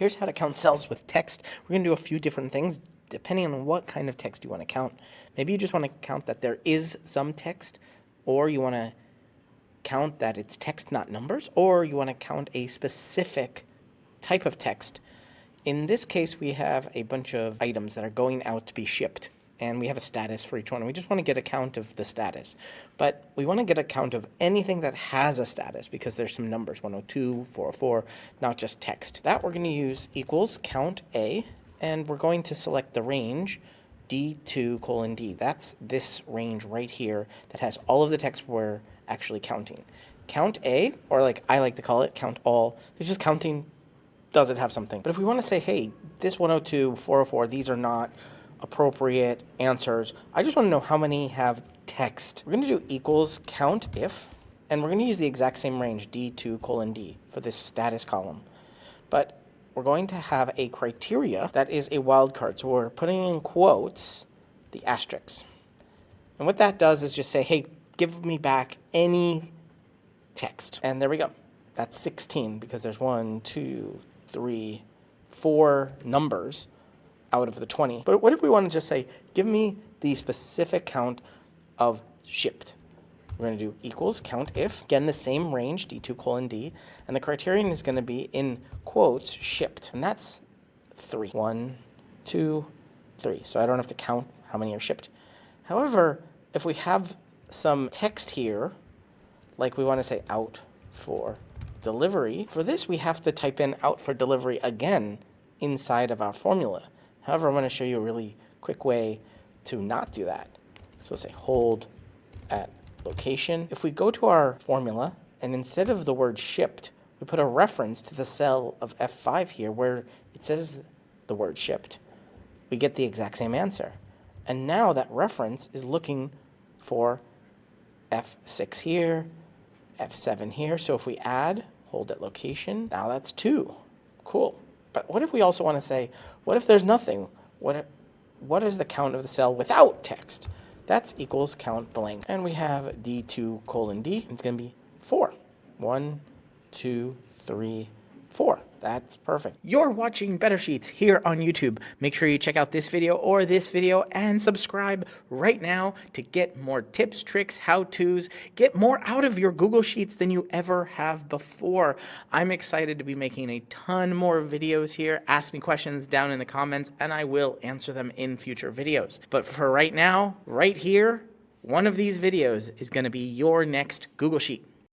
Here's how to count cells with text. We're going to do a few different things depending on what kind of text you want to count. Maybe you just want to count that there is some text, or you want to count that it's text, not numbers, or you want to count a specific type of text. In this case, we have a bunch of items that are going out to be shipped, and we have a status for each one. We just want to get a count of the status, but we want to get a count of anything that has a status because there's some numbers, 102, 404, not just text. That we're going to use equals count A, and we're going to select the range D2:D. That's this range right here that has all of the text we're actually counting. Count A, or like I like to call it, count all, it's just counting, does it have something? But if we want to say, hey, this 102, 404, these are not appropriate answers, I just want to know how many have text. We're going to do equals COUNTIF, and we're going to use the exact same range, D2:D, for this status column. But we're going to have a criteria that is a wildcard. So we're putting in quotes the asterisks. And what that does is just say, hey, give me back any text. And there we go. That's 16 because there's 1, 2, 3, 4 numbers out of the 20. But what if we want to just say, give me the specific count of shipped? We're going to do equals COUNTIF, again the same range, D2:D, and the criterion is going to be in quotes shipped, and that's 3. 1, 2, 3. So I don't have to count how many are shipped. However, if we have some text here, like we want to say out for delivery, for this we have to type in out for delivery again inside of our formula. However, I'm going to show you a really quick way to not do that. So we'll say hold at location. If we go to our formula and instead of the word shipped, we put a reference to the cell of F5 here where it says the word shipped, we get the exact same answer. And now that reference is looking for F6 here, F7 here. So if we add hold at location, now that's 2. Cool. But what if we also want to say, what if there's nothing? What is the count of the cell without text? That's equals COUNTBLANK. And we have D2:D. It's going to be 4. 1, 2, 3, 4. That's perfect. You're watching Better Sheets here on YouTube. Make sure you check out this video or this video and subscribe right now to get more tips, tricks, how-tos. Get more out of your Google Sheets than you ever have before. I'm excited to be making a ton more videos here. Ask me questions down in the comments and I will answer them in future videos. But for right now, right here, one of these videos is going to be your next Google Sheet.